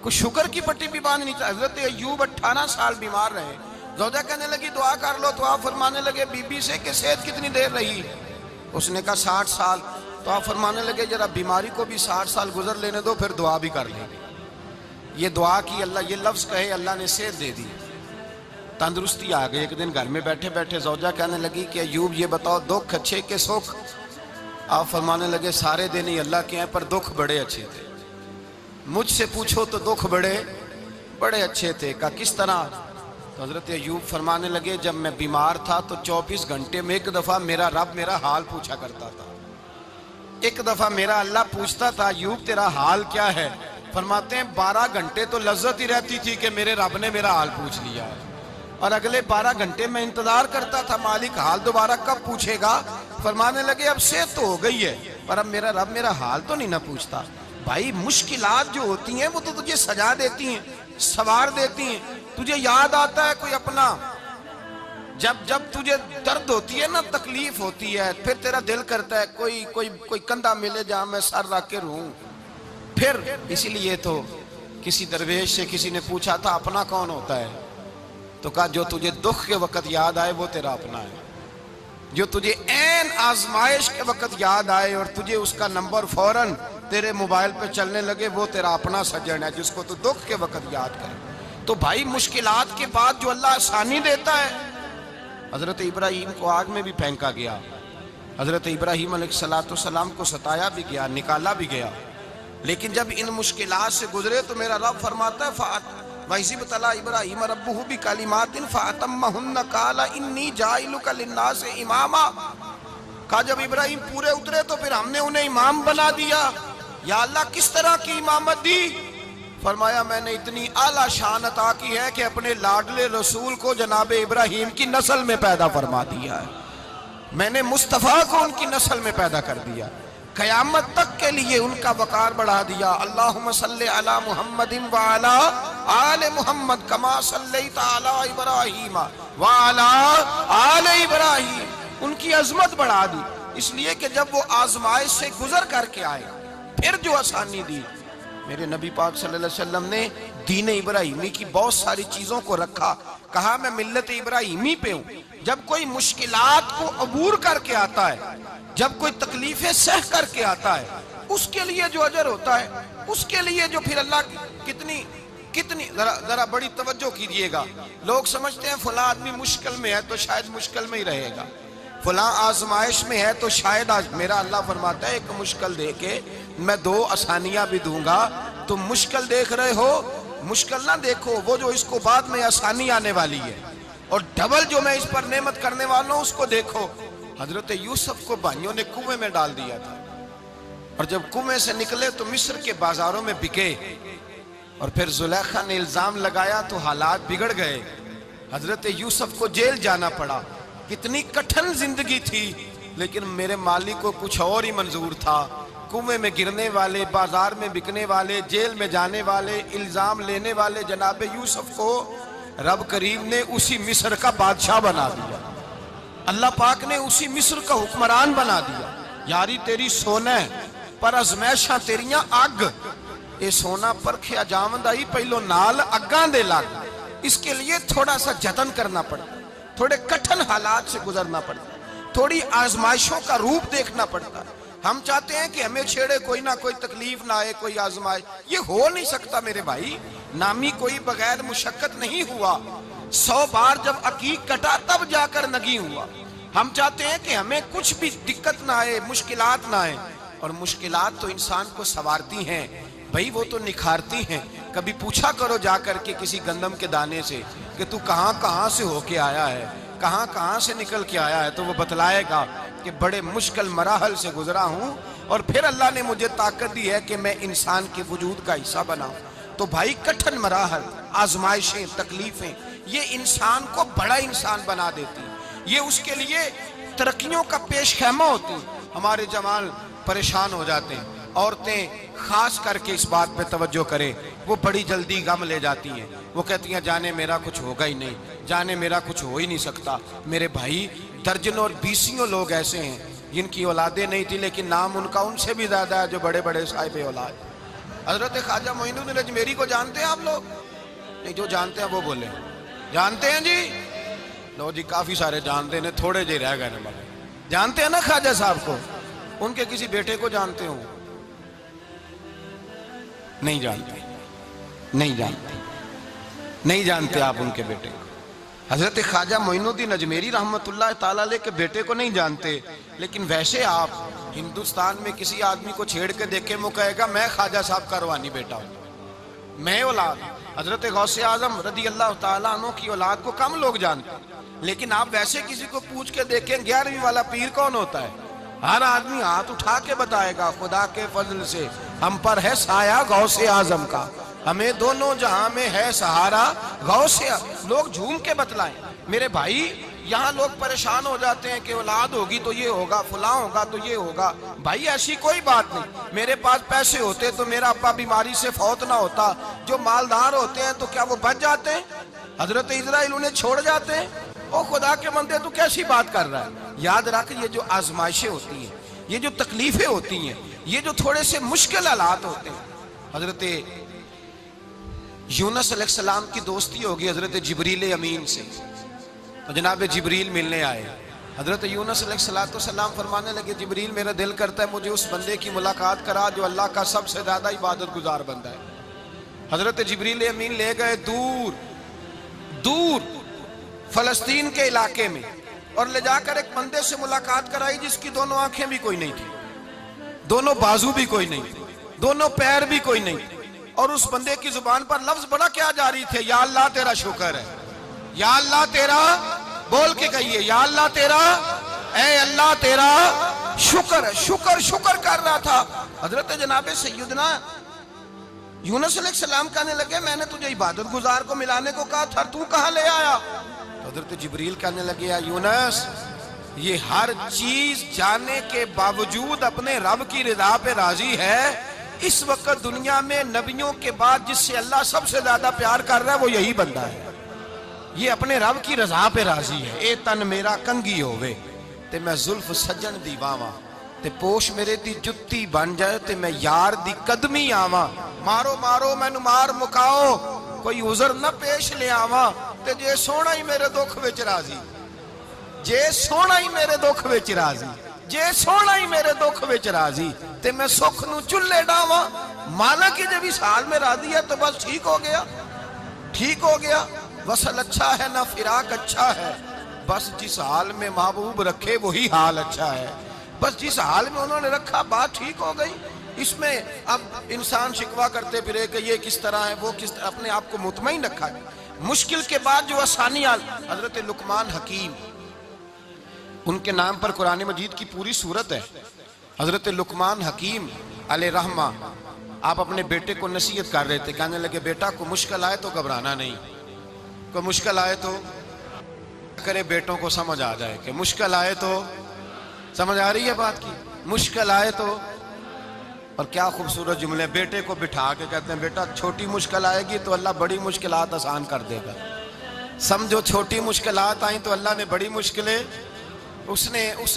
کوئی شکر کی پٹی بھی باندھ نہیں تھا. حضرت ایوب 18 سال بیمار رہے. زوجہ کہنے لگی دعا کر لو, تو آپ فرمانے لگے بی بی سے کہ صحت کتنی دیر رہی؟ اس نے کہا 60 سال. تو آپ فرمانے لگے ذرا بیماری کو بھی 60 سال گزر لینے دو, پھر دعا بھی کر لیں گے. یہ دعا کی, اللہ یہ لفظ کہے, اللہ نے صحت دے دی, تندرستی آ گئی. ایک دن گھر میں بیٹھے بیٹھے زوجہ کہنے لگی کہ ایوب یہ بتاؤ دکھ اچھے کہ سکھ؟ آپ فرمانے لگے سارے دن ہی اللہ کے ہیں, پر دکھ بڑے اچھے تھے. مجھ سے پوچھو تو دکھ بڑے اچھے تھے. کہا کس طرح؟ تو حضرت ایوب فرمانے لگے جب میں بیمار تھا تو 24 گھنٹے میں ایک دفعہ میرا رب میرا حال پوچھا کرتا تھا. ایک دفعہ میرا اللہ پوچھتا تھا ایوب تیرا حال کیا ہے؟ فرماتے ہیں 12 گھنٹے تو لذت ہی رہتی تھی کہ میرے رب نے میرا حال پوچھ لیا ہے, اور اگلے 12 گھنٹے میں انتظار کرتا تھا مالک حال دوبارہ کب پوچھے گا. فرمانے لگے اب صحت تو ہو گئی ہے, پر اب میرا رب میرا حال تو نہیں نہ پوچھتا. بھائی مشکلات جو ہوتی ہیں وہ تو تجھے سجا دیتی ہیں, سوار دیتی ہیں. تجھے یاد آتا ہے کوئی اپنا, جب تجھے درد ہوتی ہے نا, تکلیف ہوتی ہے, پھر تیرا دل کرتا ہے کوئی کندھا ملے جہاں میں سر رکھ کے رہوں. پھر اسی لیے تو کسی درویش سے کسی نے پوچھا تھا اپنا کون ہوتا ہے؟ تو کہا جو تجھے دکھ کے وقت یاد آئے وہ تیرا اپنا ہے. جو تجھے عین آزمائش کے وقت یاد آئے اور تجھے اس کا نمبر فوراً تیرے موبائل پہ چلنے لگے, وہ تیرا اپنا سجن ہے جس کو تو دکھ کے وقت یاد کرے. تو بھائی مشکلات کے بعد جو اللہ آسانی دیتا ہے. حضرت ابراہیم کو آگ میں بھی پھینکا گیا, حضرت ابراہیم علیہ السلام کو ستایا بھی گیا, نکالا بھی گیا, لیکن جب ان مشکلات سے گزرے تو میرا رب فرماتا ہے وَإِذِ ابْتَلَىٰ إِبْرَاهِيمَ رَبُّهُ بِكَلِمَاتٍ فَأَتَمَّهُنَّ قَالَ إِنِّي جَاعِلُكَ لِلنَّاسِ إِمَامًا. کہا جب ابراہیم پورے اترے تو پھر ہم نے انہیں امام بنا دیا. یا اللہ کس طرح کی امامت دی؟ فرمایا میں نے اتنی اعلیٰ شان عطا کی ہے کہ اپنے لاڈلے رسول کو جناب ابراہیم کی نسل میں پیدا فرما دیا ہے. میں نے مصطفیٰ کو ان کی نسل میں پیدا کر دیا, قیامت تک کے لیے ان کا وقار بڑھا دیا. اللہم صلی علی محمد وعلی آل محمد کما صلیت علی ابراہیم وعلی آل ابراہیم. ان کی عظمت بڑھا دی, اس لیے کہ جب وہ آزمائش سے گزر کر کے آئے پھر جو آسانی دی. میرے نبی پاک صلی اللہ علیہ وسلم نے دین ابراہیمی کی بہت ساری چیزوں کو رکھا, کہا میں ملت ابراہیمی پہ ہوں. جب کوئی مشکلات کو عبور کر کے آتا ہے, جب کوئی تکلیفیں سہ کر کے آتا ہے, اس کے لیے جو اجر ہوتا ہے, اس کے لیے جو پھر اللہ کتنی ذرا بڑی توجہ کیجئے گا. لوگ سمجھتے ہیں فلاں آدمی مشکل میں ہے تو شاید مشکل میں ہی رہے گا, فلاں آزمائش میں ہے تو شاید میرا اللہ فرماتا ہے ایک مشکل دے کے میں 2 آسانیاں بھی دوں گا. تم مشکل دیکھ رہے ہو, مشکل نہ دیکھو, وہ جو اس کو بعد میں آسانی آنے والی ہے, اور ڈبل جو میں اس پر نعمت کرنے والا ہوں اس کو دیکھو. حضرت یوسف کو بھائیوں نے کنویں میں ڈال دیا تھا, اور جب کنویں سے نکلے تو مصر کے بازاروں میں بکے, اور پھر زلیخا نے الزام لگایا تو حالات بگڑ گئے. حضرت یوسف کو جیل جانا پڑا. کتنی کٹھن زندگی تھی, لیکن میرے مالک کو کچھ اور ہی منظور تھا. کنویں میں گرنے والے, بازار میں بکنے والے, جیل میں جانے والے, الزام لینے والے جناب یوسف کو رب کریم نے اسی مصر کا بادشاہ بنا دیا. اللہ پاک نے اسی مصر کا حکمران بنا دیا. یاری تیری سونا ہے پر ازمیشاں تیریاں اگ, اے سونا پرکھیا جاوند آئی پہلو نال اگاں دے لگ. اس کے لیے تھوڑا سا جتن کرنا پڑتا, تھوڑے کٹھن حالات سے گزرنا پڑتا, تھوڑی آزمائشوں کا روپ دیکھنا پڑتا. ہم چاہتے ہیں کہ ہمیں چھیڑے کوئی نہ کوئی تکلیف نہ آئے, کوئی آزمائش. یہ ہو نہیں سکتا میرے بھائی, نامی کوئی بغیر مشقت نہیں ہوا. 100 بار جب عقیق کٹا تب جا کر نگی ہوا. ہم چاہتے ہیں کہ ہمیں کچھ بھی دقت نہ آئے, مشکلات نہ آئے, اور مشکلات تو انسان کو سنوارتی ہیں بھائی, وہ تو نکھارتی ہیں. کبھی پوچھا کرو جا کر کے کسی گندم کے دانے سے کہ تو کہاں سے ہو کے آیا ہے, کہاں سے نکل کے آیا ہے, تو وہ بتلائے گا کہ بڑے مشکل مراحل سے گزرا ہوں, اور پھر اللہ نے مجھے طاقت دی ہے کہ میں انسان کے وجود کا حصہ بناؤں. تو بھائی کٹھن مراحل, آزمائشیں, تکلیفیں, یہ انسان کو بڑا انسان بنا دیتی ہیں. یہ اس کے لیے ترقیوں کا پیش خیمہ ہوتی ہیں. ہمارے جوان پریشان ہو جاتے ہیں, عورتیں خاص کر کے اس بات پہ توجہ کریں, وہ بڑی جلدی غم لے جاتی ہیں. وہ کہتی ہیں جانے میرا کچھ ہوگا ہی نہیں, جانے میرا کچھ ہو ہی نہیں سکتا. میرے بھائی درجنوں اور بیسیوں لوگ ایسے ہیں جن کی اولادیں نہیں تھی, لیکن نام ان کا ان سے بھی زیادہ ہے جو بڑے بڑے صاحب اولاد. حضرت خواجہ معین الدین اجمیری کو جانتے ہیں آپ لوگ؟ نہیں، جو جانتے ہیں وہ بولیں جانتے ہیں جی؟ لو جی کافی سارے جانتے ہیں، تھوڑے جی رہ گئے نا۔ جانتے ہیں نا خواجہ صاحب کو؟ ان کے کسی بیٹے کو جانتے ہوں؟ نہیں جانتے، نہیں جانتے، نہیں جانتے آپ ان کے بیٹے کو۔ حضرت خواجہ معین الدین اجمیری رحمت اللہ تعالیٰ علیہ کے بیٹے کو نہیں جانتے، لیکن ویسے آپ ہندوستان میں کسی آدمی کو چھیڑ کے دیکھیں، وہ کہے گا میں خواجہ صاحب کا روحانی بیٹا ہوں، میں اولاد۔ حضرت غوث اعظم رضی اللہ تعالیٰ عنہ کی اولاد کو کم لوگ جانتے ہیں، لیکن آپ ویسے کسی کو پوچھ کے دیکھیں 11ویں والا پیر کون ہوتا ہے، ہر آدمی ہاتھ اٹھا کے بتائے گا خدا کے فضل سے ہم پر ہے سایہ غوث اعظم کا، ہمیں دونوں جہاں میں ہے سہارا غوث اعظم۔ لوگ جھوم کے بتلائیں میرے بھائی، یہاں لوگ پریشان ہو جاتے ہیں کہ اولاد ہوگی تو یہ ہوگا، فلاں ہوگا تو یہ ہوگا۔ بھائی ایسی کوئی بات نہیں، میرے پاس پیسے ہوتے تو میرا ابا بیماری سے فوت نہ ہوتا۔ جو مالدار ہوتے ہیں تو کیا وہ بچ جاتے ہیں؟ حضرت اسرائیل انہیں چھوڑ جاتے ہیں؟ او خدا کے بندے تو کیسی بات کر رہا ہے؟ یاد رکھ، یہ جو آزمائشیں ہوتی ہیں، یہ جو تکلیفیں ہوتی ہیں، یہ جو تھوڑے سے مشکل حالات ہوتے ہیں۔ حضرت یونس علیہ السلام کی دوستی ہوگی حضرت جبریل امین سے، تو جناب جبریل ملنے آئے۔ حضرت یونس علیہ السلام فرمانے لگے جبریل میرا دل کرتا ہے مجھے اس بندے کی ملاقات کرا جو اللہ کا سب سے زیادہ عبادت گزار بندہ ہے۔ حضرت جبریل امین لے گئے دور دور فلسطین کے علاقے میں، اور لے جا کر ایک بندے سے ملاقات کرائی جس کی دونوں آنکھیں بھی کوئی نہیں تھی، دونوں بازو بھی کوئی نہیں تھی، دونوں پیر بھی کوئی نہیں تھی، اور اس بندے کی زبان پر لفظ بڑا کیا جاری تھے، یا اللہ تیرا شکر ہے، یا اللہ تیرا، بول کے کہیے یا اللہ تیرا، اے اللہ تیرا شکر ہے۔ شکر شکر کر رہا تھا۔ حضرت جناب سیدنا یونس علیہ السلام کہنے لگے میں نے تجھے عبادت گزار کو ملانے کو کہا تھا، تو کہاں لے آیا؟ حضرت جبریل کہنے لگے یا یونس، یہ ہر چیز جانے کے باوجود اپنے رب کی رضا پہ راضی ہے۔ اس وقت دنیا میں نبیوں کے بعد جس سے اللہ سب سے زیادہ پیار کر رہا ہے وہ یہی بندہ ہے، یہ اپنے رب کی رضا پہ راضی ہے۔ اے تن میرا کنگی ہووے تے میں زلف سجن دی واواں، تے پوش میرے دی جتی بن جائے تے میں یار دی قدمی آواں، مارو مارو مینو مار مکاؤ کوئی عذر نہ پیش لے آواں، تے جے سونا ہی میرے دکھ وچ راضی، جے سونا ہی میرے دکھ وچ راضی، جے سونا ہی میرے دکھ وچ راضی، تے میں سکھ نو چلے ڈاواں۔ مانا کہ جب اس حال میں راضی ہے تو بس ٹھیک ہو گیا، ٹھیک ہو گیا۔ وصل اچھا ہے نہ فراق اچھا ہے، بس جس حال میں محبوب رکھے وہی حال اچھا ہے۔ بس جس حال میں انہوں نے رکھا بات ٹھیک ہو گئی۔ اس میں اب انسان شکوہ کرتے پھرے کہ یہ کس طرح ہے وہ کس طرح، اپنے آپ کو مطمئن رکھا ہے۔ مشکل کے بعد جو آسانی حضرت لقمان حکیم، ان کے نام پر قرآن مجید کی پوری سورت ہے۔ حضرت لقمان حکیم علیہ رحمہ آپ اپنے بیٹے کو نصیحت کر رہے تھے، کہنے لگے بیٹا کو مشکل آئے تو گھبرانا نہیں، کوئی مشکل آئے تو کرے بیٹوں کو سمجھ آ جائے کہ مشکل آئے تو، سمجھ آ رہی ہے بات کی، مشکل آئے تو۔ اور کیا خوبصورت جملے، بیٹے کو بٹھا کے کہتے ہیں بیٹا چھوٹی مشکل آئے گی تو اللہ بڑی مشکلات آسان کر دے گا، سمجھو چھوٹی مشکلات آئیں تو اللہ نے بڑی مشکلیں اس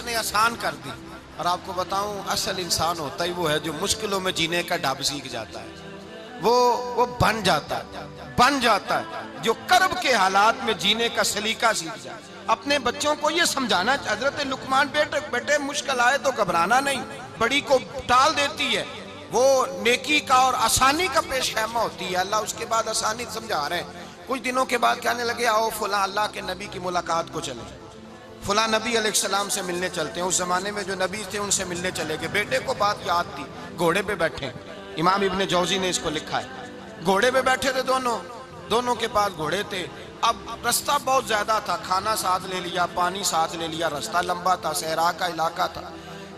نے آسان کر دی۔ اور آپ کو بتاؤں اصل انسان ہوتا ہی وہ ہے جو مشکلوں میں جینے کا ڈھب سیکھ جاتا ہے، وہ بن جاتا ہے جو کرب کے حالات میں جینے کا سلیقہ سیکھ جائے۔ اپنے بچوں کو یہ سمجھانا، حضرت لقمان بیٹے مشکل آئے تو گھبرانا نہیں، بڑی کو ٹال دیتی ہے، وہ نیکی کا اور آسانی کا پیش خیمہ ہوتی ہے۔ اللہ اس کے بعد آسانی سمجھا رہے ہیں۔ کچھ دنوں کے بعد کہنے لگے آؤ فلاں اللہ کے نبی کی ملاقات کو چلیں، فلاں نبی علیہ السلام سے ملنے چلتے ہیں۔ اس زمانے میں جو نبی تھے ان سے ملنے چلے گئے۔ بیٹے کو بات یاد تھی، گھوڑے پہ بیٹھے، امام ابن جوزی نے اس کو لکھا ہے، گھوڑے پہ بیٹھے تھے دونوں کے پاس گھوڑے تھے۔ اب رستہ بہت زیادہ تھا، کھانا ساتھ لے لیا، پانی ساتھ لے لیا، رستہ لمبا تھا، صحرا کا علاقہ تھا۔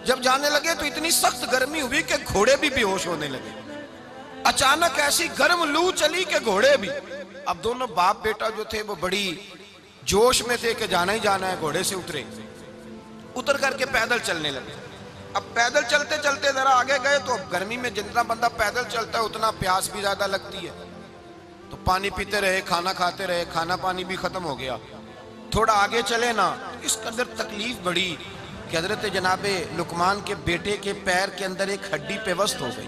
جب جانے لگے تو اتنی سخت گرمی ہوئی کہ گھوڑے بھی بے ہوش ہونے لگے، اچانک ایسی گرم لو چلی کہ گھوڑے بھی۔ اب دونوں باپ بیٹا جو تھے وہ بڑی جوش میں تھے کہ جانا ہی جانا ہے، گھوڑے سے اتر کر کے پیدل چلنے لگے۔ اب پیدل چلتے چلتے ذرا آگے گئے تو گرمی میں جتنا بندہ پیدل چلتا ہے اتنا پیاس بھی زیادہ لگتی ہے، تو پانی پیتے رہے، کھانا کھاتے رہے، کھانا پانی بھی ختم ہو گیا۔ تھوڑا آگے چلے نا، اس قدر تکلیف بڑھی کہ حضرت جناب لقمان کے بیٹے کے پیر کے اندر ایک ہڈی پیوست ہو گئی،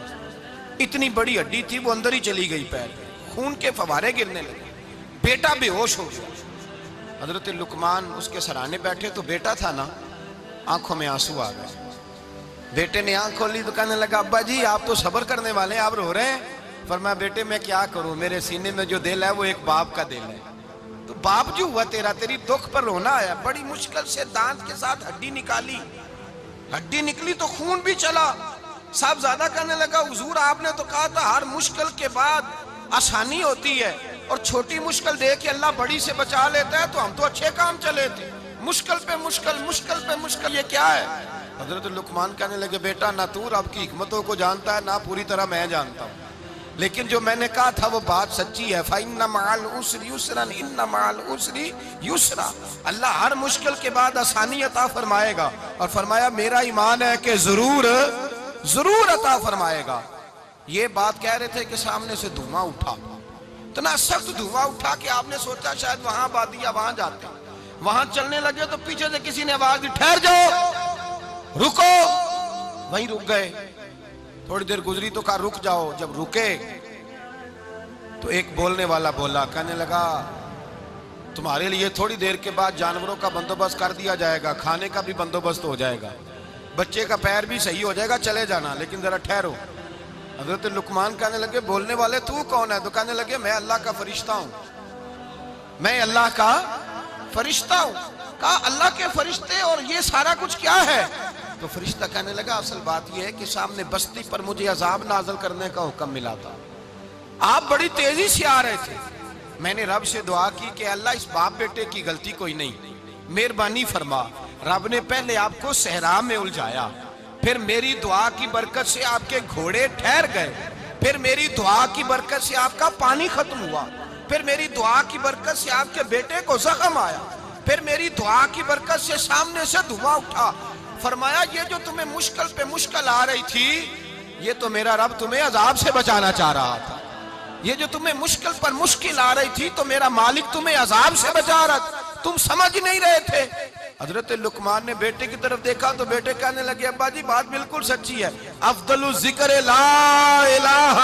اتنی بڑی ہڈی تھی وہ اندر ہی چلی گئی پیر میں، خون کے فوارے گرنے لگے، بیٹا بے ہوش ہو گیا۔ حضرت لقمان اس کے سرانے بیٹھے تو بیٹا تھا نا، آنکھوں میں آنسو آ گئے۔ بیٹے نے آنکھ کھولی تو کہنے لگا ابا جی آپ تو صبر کرنے والے ہیں، آپ رو رہے ہیں؟ فرمایا بیٹے میں کیا کروں، میرے سینے میں جو دل ہے وہ ایک باپ کا دل ہے، تو باپ جو ہوا تیرا، تیری دکھ پر رونا آیا۔ بڑی مشکل سے دانت کے ساتھ ہڈی نکالی، ہڈی نکلی تو خون بھی چلا۔ صاحب زیادہ کہنے لگا حضور آپ نے تو کہا تھا ہر مشکل کے بعد آسانی ہوتی ہے، اور چھوٹی مشکل دے کے اللہ بڑی سے بچا لیتا ہے، تو ہم تو اچھے کام چلے تھے، مشکل پہ مشکل، مشکل پہ مشکل، یہ کیا ہے؟ حضرت لقمان کہنے لگے بیٹا نہ تو رب کی حکمتوں کو جانتا ہے نہ پوری طرح میں جانتا ہوں، لیکن جو میں نے کہا تھا وہ بات سچی ہے۔ فَإِنَّ مَعَ الْعُسْرِ يُسْرًا إِنَّ مَعَ الْعُسْرِ يُسْرًا، اللہ ہر مشکل کے بعد آسانی عطا فرمائے گا، اور فرمایا میرا ایمان ہے کہ ضرور عطا فرمائے گا۔ یہ بات کہہ رہے تھے کہ سامنے سے دھواں اٹھا، اتنا سخت دھواں اٹھا کہ آپ نے سوچا شاید وہاں بادیا وہاں جاتے، وہاں چلنے لگے تو پیچھے سے کسی نے آواز دی ٹھہر جاؤ، رکو، وہیں رک گئے۔ تھوڑی دیر گزری تو کہا رک جاؤ، جب رکے تو ایک بولنے والا بولا، کہنے لگا تمہارے لیے تھوڑی دیر کے بعد جانوروں کا بندوبست کر دیا جائے گا، کھانے کا بھی بندوبست ہو جائے گا، بچے کا پیر بھی صحیح ہو جائے گا، چلے جانا لیکن ذرا ٹھہرو۔ حضرت لقمان کہنے لگے بولنے والے تو کون ہے؟ تو کہنے لگے میں اللہ کا فرشتہ ہوں، میں اللہ کا فرشتہ ہوں۔ کہا اللہ کے فرشتے اور یہ سارا کچھ کیا ہے؟ تو فرشتہ کہنے لگا اصل بات یہ ہے کہ سامنے بستی پر مجھے عذاب نازل کرنے کا حکم ملا تھا، آپ بڑی تیزی سے آ رہے تھے، میں نے رب سے دعا کی کہ اللہ اس باپ بیٹے کی غلطی کوئی نہیں، مہربانی فرما۔ رب نے پہلے آپ کو صحرا میں الجھایا، پھر میری دعا کی برکت سے آپ کے گھوڑے ٹھہر گئے، پھر میری دعا کی برکت سے آپ کا پانی ختم ہوا، پھر میری دعا کی برکت سے آپ کے بیٹے کو زخم آیا، پھر میری دعا کی برکت سے سامنے سے دھواں اٹھا۔ فرمایا یہ جو تمہیں مشکل پہ مشکل آ رہی تھی، یہ تو میرا رب تمہیں عذاب سے بچانا چاہ رہا تھا، یہ جو تمہیں مشکل پر مشکل آ رہی تھی تو میرا مالک تمہیں عذاب سے بچا رہا تھا، تم سمجھ نہیں رہے تھے۔ حضرت لقمان نے بیٹے کی طرف دیکھا تو بیٹے کہنے لگے ابا جی بات بالکل سچی ہے، افضل الذکر لا الہ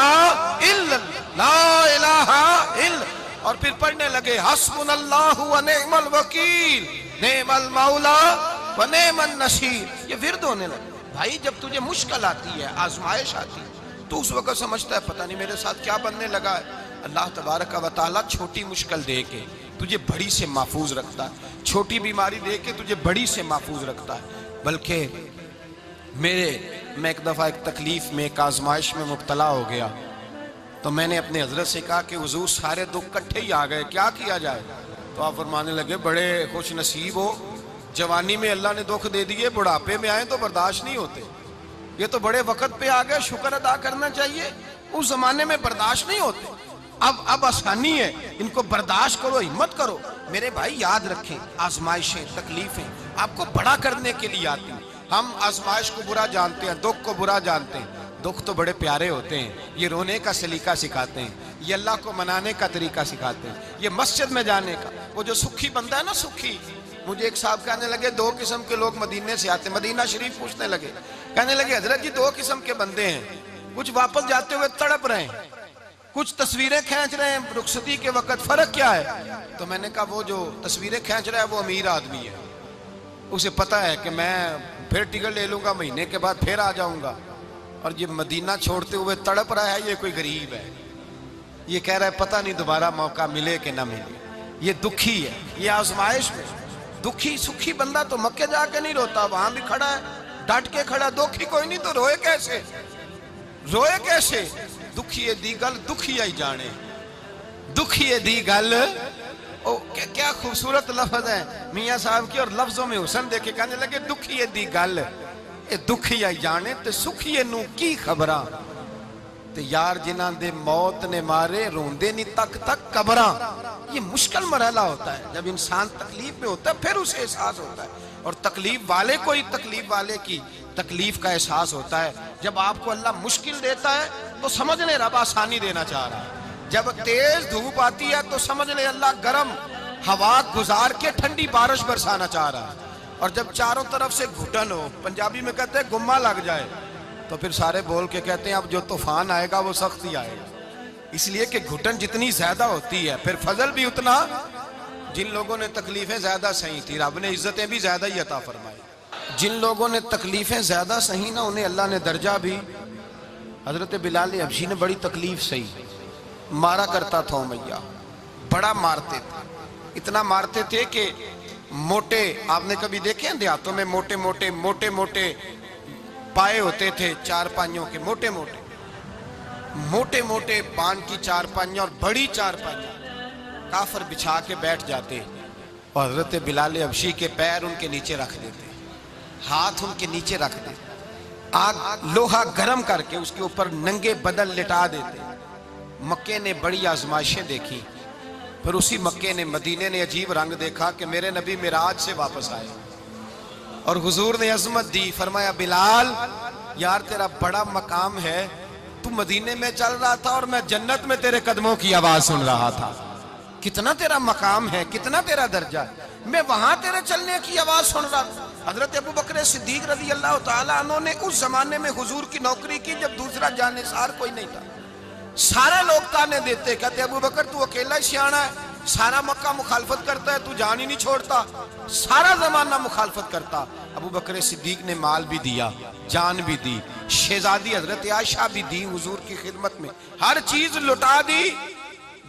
الا لا الہ الا، اور پھر پڑھنے لگے حسبنا اللہ و نعم الوکیل نعم المولا و نعم النصیر۔ یہ ورد ہونے لگے۔ بھائی جب تجھے مشکل آتی ہے، آزمائش آتی ہے، تو اس وقت سمجھتا ہے پتہ نہیں میرے ساتھ کیا بننے لگا ہے۔ اللہ تبارک و تعالیٰ چھوٹی مشکل دے کے تجھے بڑی سے محفوظ رکھتا ہے، چھوٹی بیماری دے کے تجھے بڑی سے محفوظ رکھتا ہے۔ بلکہ میں ایک دفعہ ایک تکلیف میں، ایک آزمائش میں مبتلا ہو گیا، تو میں نے اپنے حضرت سے کہا کہ حضور سارے دکھ کٹھے ہی آ گئے، کیا کیا جائے؟ تو آپ فرمانے لگے بڑے خوش نصیب ہو، جوانی میں اللہ نے دکھ دے دیے، بڑھاپے میں آئے تو برداشت نہیں ہوتے، یہ تو بڑے وقت پہ آ گئے، شکر ادا کرنا چاہیے، اس زمانے میں برداشت نہیں ہوتے، اب آسانی ہے، ان کو برداشت کرو، ہمت کرو۔ میرے بھائی یاد رکھیں آزمائشیں، تکلیفیں آپ کو بڑا کرنے کے لیے آتی ہیں۔ ہم آزمائش کو برا جانتے ہیں، دکھ کو برا جانتے ہیں، دکھ تو بڑے پیارے ہوتے ہیں، یہ رونے کا سلیقہ سکھاتے ہیں، یہ اللہ کو منانے کا طریقہ سکھاتے ہیں، یہ مسجد میں جانے کا۔ وہ جو سکھی بندہ ہے نا، سکھی، مجھے ایک صاحب کہنے لگے دو قسم کے لوگ مدینے سے آتے ہیں، مدینہ شریف پوچھنے لگے، کہنے لگے حضرت جی دو قسم کے بندے ہیں، کچھ واپس جاتے ہوئے تڑپ رہے ہیں، کچھ تصویریں کھینچ رہے ہیں رخصتی کے وقت، فرق کیا ہے؟ تو میں نے کہا وہ جو تصویریں کھینچ رہا ہے وہ امیر آدمی ہے، اسے پتہ ہے کہ میں پھر ٹکٹ لے لوں گا، مہینے کے بعد پھر آ جاؤں گا، اور یہ مدینہ چھوڑتے ہوئے تڑپ رہا ہے یہ کوئی غریب ہے، یہ کہہ رہا ہے پتہ نہیں دوبارہ موقع ملے کہ نہ ملے، یہ دکھی ہے، یہ آزمائش میں دکھی۔ سکھی بندہ تو مکے جا کے نہیں روتا، وہاں بھی کھڑا ہے ڈٹ کے کھڑا، دکھی کوئی نہیں تو روئے کیسے؟ روئے کیسے؟ دکھیے دی گل دکھیا ہی جانے، دکھیے دی گل، کیا خوبصورت لفظ ہے میاں صاحب کی، اور لفظوں میں حسن دیکھے، کہنے لگے دکھیے دی گل اے دکھیا ہی جانے، تے سکھیے نو کی خبراں، تے یار جنہ دے موت نے مارے روندے نہیں تک تک قبراں۔ یہ مشکل مرحلہ ہوتا ہے، جب انسان تکلیف میں ہوتا ہے پھر اسے احساس ہوتا ہے، اور تکلیف والے کو ہی تکلیف والے کی تکلیف کا احساس ہوتا ہے۔ جب آپ کو اللہ مشکل دیتا ہے تو سمجھ لیں رب آسانی دینا چاہ رہا ہے، جب تیز دھوپ آتی ہے تو سمجھ لیں اللہ گرم ہوا گزار کے ٹھنڈی بارش برسانا چاہ رہا ہے، اور جب چاروں طرف سے گھٹن ہو، پنجابی میں کہتے ہیں گمہ لگ جائے، تو پھر سارے بول کے کہتے ہیں اب جو طوفان آئے گا وہ سخت ہی آئے گا، اس لیے کہ گھٹن جتنی زیادہ ہوتی ہے پھر فضل بھی اتنا۔ جن لوگوں نے تکلیفیں زیادہ سہی تھی رب نے عزتیں بھی زیادہ ہی عطا فرمائی، جن لوگوں نے تکلیفیں زیادہ سہی نا انہیں اللہ نے درجہ بھی۔ حضرت بلال حبشی نے بڑی تکلیف سہی، مارا کرتا تھا امیہ، بڑا مارتے تھے، اتنا مارتے تھے کہ موٹے، آپ نے کبھی دیکھے ہیں دیہاتوں میں موٹے موٹے پائے ہوتے تھے چار پائیوں کے، موٹے موٹے پان کی چار پائیاں اور بڑی چار پائیاں کافر بچھا کے بیٹھ جاتے اور حضرت بلال حبشی کے پیر ان کے نیچے رکھ دیتے، ہاتھ ان کے نیچے رکھ دیتے، آگ لوہا گرم کر کے اس کے اوپر ننگے بدن لٹا دیتے۔ مکے نے بڑی آزمائشیں دیکھی، پھر اسی مکے نے مدینے نے عجیب رنگ دیکھا کہ میرے نبی معراج سے واپس آئے اور حضور نے عظمت دی، فرمایا بلال یار تیرا بڑا مقام ہے، تو مدینے میں چل رہا تھا اور میں جنت میں تیرے قدموں کی آواز سن رہا تھا، کتنا تیرا مقام ہے، کتنا تیرا درجہ ہے، میں وہاں تیرے چلنے کی آواز سن رہا تھا۔ حضرت ابو بکر صدیق رضی اللہ تعالیٰ عنہ نے اس زمانے میں حضور کی نوکری کی جب دوسرا جانثار کوئی نہیں تھا، سارے لوگ تانے دیتے، کہتے ابو بکر تو اکیلا ہی سیاںا ہے، سارا مکہ مخالفت کرتا ہے، تو جان ہی نہیں چھوڑتا، سارا زمانہ مخالفت کرتا۔ ابو بکر صدیق نے مال بھی دیا، جان بھی دی، شہزادی حضرت عائشہ بھی دی حضور کی خدمت میں، ہر چیز لٹا دی۔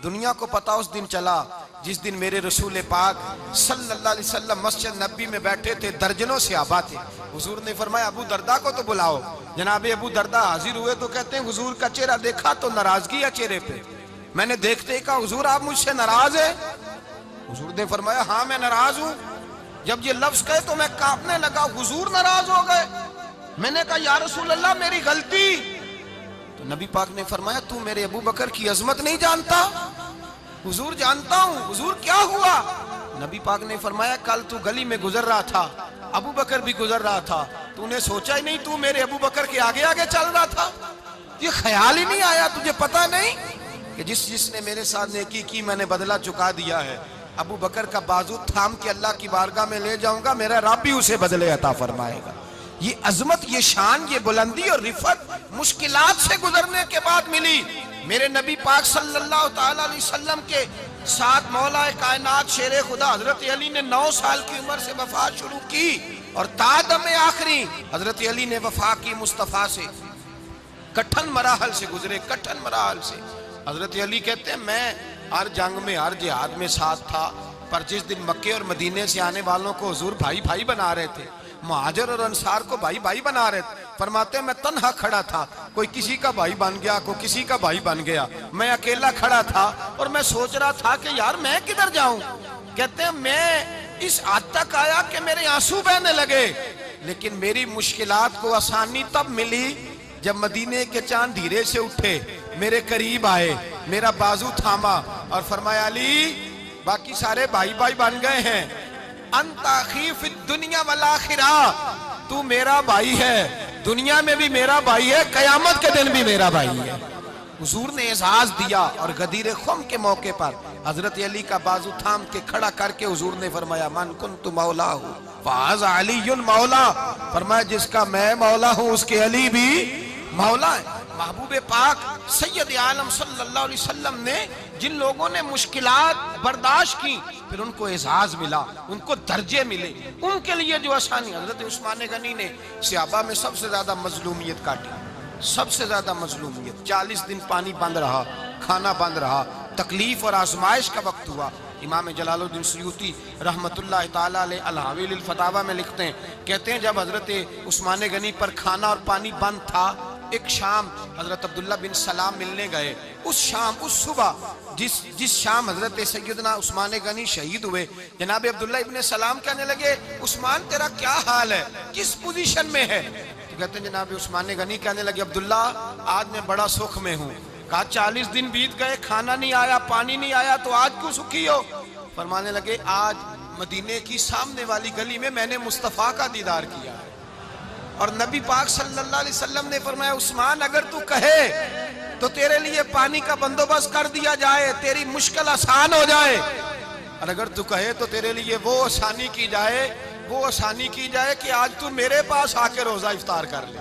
دنیا کو پتا اس دن چلا جس دن میرے رسول پاک صلی اللہ علیہ وسلم مسجد نبی میں بیٹھے تھے، درجنوں صحابہ تھے، حضور نے فرمایا ابو دردہ کو تو بلاؤ۔ جناب ابو دردہ حاضر ہوئے تو کہتے ہیں حضور کا چہرہ دیکھا تو ناراضگی ہے چہرے پہ، میں نے دیکھتے ہی کہا حضور آپ مجھ سے ناراض ہیں؟ حضور نے فرمایا ہاں میں ناراض ہوں۔ جب یہ لفظ کہے تو میں کانپنے لگا، حضور ناراض ہو گئے؟ میں نے کہا یا رسول اللہ میری غلطی۔ تو نبی پاک نے فرمایا تو میرے ابو بکر کی عظمت نہیں جانتا؟ حضور جانتا ہوں۔ حضور کیا ہوا؟ نبی پاک نے فرمایا کل تو گلی میں گزر رہا تھا، ابو بکر بھی گزر رہا تھا، تو نے سوچا ہی نہیں تو میرے ابو بکر کے آگے آگے چل رہا تھا؟ یہ خیال ہی نہیں آیا، تجھے پتا نہیں کہ جس نے میرے ساتھ نیکی کی میں نے بدلہ چکا دیا ہے، ابو بکر کا بازو تھام کے اللہ کی بارگاہ میں لے جاؤں گا، میرا رب بھی اسے بدلے عطا فرمائے گا۔ یہ عظمت، یہ شان، یہ بلندی اور رفعت مشکلات سے گزرنے کے بعد ملی۔ میرے نبی پاک صلی اللہ تعالیٰ علیہ وسلم کے ساتھ مولا کائنات شیر خدا حضرت علی نے 9 سال کی عمر سے وفا شروع کی اور تا دم آخری حضرت علی نے وفا کی مصطفیٰ سے۔ کٹھن مراحل سے گزرے، کٹھن مراحل سے۔ حضرت علی کہتے ہیں میں ہر جنگ میں، ہر جہاد میں ساتھ تھا، پر جس دن مکے اور مدینے سے آنے والوں کو حضور بھائی بھائی بنا رہے تھے، مہاجر اور انصار کو بھائی بھائی بنا رہے تھے، فرماتے ہیں میں تنہا کھڑا تھا، کوئی کسی کا بھائی بن گیا، کوئی کسی کا بھائی بن گیا، میں اکیلا کھڑا تھا اور میں سوچ رہا تھا کہ یار میں کدھر جاؤں۔ کہتے ہیں میں اس حد تک آیا کہ میرے آنسو بہنے لگے، لیکن میری مشکلات کو آسانی تب ملی جب مدینے کے چاند دھیرے سے اٹھے، میرے قریب آئے، میرا بازو تھاما اور فرمایا علی باقی سارے بھائی بھائی بن گئے ہیں، انت اخی فی الدنیا والآخرہ، تو میرا بھائی ہے، دنیا میں بھی میرا بھائی ہے، قیامت کے دن بھی میرا بھائی ہے۔ حضور نے اعزاز دیا اور غدیر خم کے موقع پر حضرت علی کا بازو تھام کے کھڑا کر کے حضور نے فرمایا من کنت مولا ہوں فہذا علی مولا، فرمایا جس کا میں مولا ہوں اس کے علی بھی مولا ہے۔ محبوب پاک سید عالم صلی اللہ علیہ وسلم نے جن لوگوں نے مشکلات برداشت کی پھر ان کو اعزاز ملا، ان کو درجے ملے، ان کے لیے جو آسانی۔ حضرت عثمان غنی نے صحابہ میں سب سے زیادہ مظلومیت کاٹی، سب سے زیادہ مظلومیت، 40 دن پانی بند رہا، کھانا بند رہا، تکلیف اور آزمائش کا وقت ہوا۔ امام جلال الدین سیوطی رحمت اللہ تعالیٰ علیہ الحاویل الفتاوی میں لکھتے ہیں، کہتے ہیں جب حضرت عثمان غنی پر کھانا اور پانی بند تھا، ایک شام حضرت عبداللہ بن سلام ملنے گئے، اس شام، اس صبح جس شام حضرت سیدنا عثمان غنی شہید ہوئے، جناب عبداللہ ابن سلام کہنے لگے عثمان تیرا کیا حال ہے، کس پوزیشن میں ہے؟ تو کہتے ہیں جناب عثمان غنی کہنے لگے عبداللہ آج میں بڑا سکھ میں ہوں۔ کہا 40 دن بیت گئے، کھانا نہیں آیا، پانی نہیں آیا، تو آج کیوں سکھی ہو؟ فرمانے لگے آج مدینے کی سامنے والی گلی میں نے مصطفیٰ کا دیدار کیا ہے، اور نبی پاک صلی اللہ علیہ وسلم نے فرمایا عثمان اگر تو کہے تو تیرے لیے پانی کا بندوبست کر دیا جائے، تیری مشکل آسان ہو جائے، اور اگر تو کہے تو تیرے لیے وہ آسانی کی جائے کہ آج تو میرے پاس آ کے روزہ افطار کر لے۔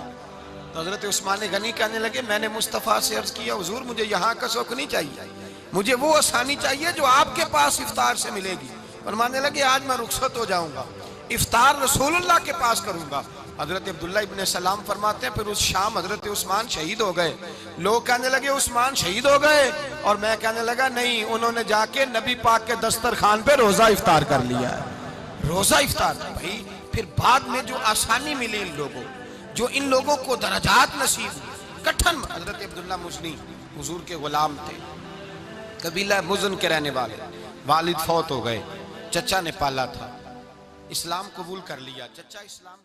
تو حضرت عثمان غنی کہنے لگے میں نے مصطفیٰ سے عرض کیا حضور مجھے یہاں کا سوکھ نہیں چاہیے، مجھے وہ آسانی چاہیے جو آپ کے پاس افطار سے ملے گی۔ فرمانے لگے آج میں رخصت ہو جاؤں گا، افطار رسول اللہ کے پاس کروں گا۔ حضرت عبداللہ ابن سلام فرماتے ہیں پھر اس شام حضرت عثمان شہید ہو گئے۔ لوگ کہنے لگے عثمان شہید ہو گئے، اور میں کہنے لگا نہیں، انہوں نے جا کے نبی پاک کے دسترخوان پہ روزہ افطار کر لیا ہے۔ روزہ افطار بھائی، پھر بعد میں جو آسانی ملی ان لوگوں، جو ان لوگوں کو درجات نصیب ہوئی۔ کٹھن حضرت عبداللہ مزنی حضور کے غلام تھے، قبیلہ مزن کے رہنے والے، والد فوت ہو گئے، چچا نے پالا تھا، اسلام قبول کر لیا، چچا اسلام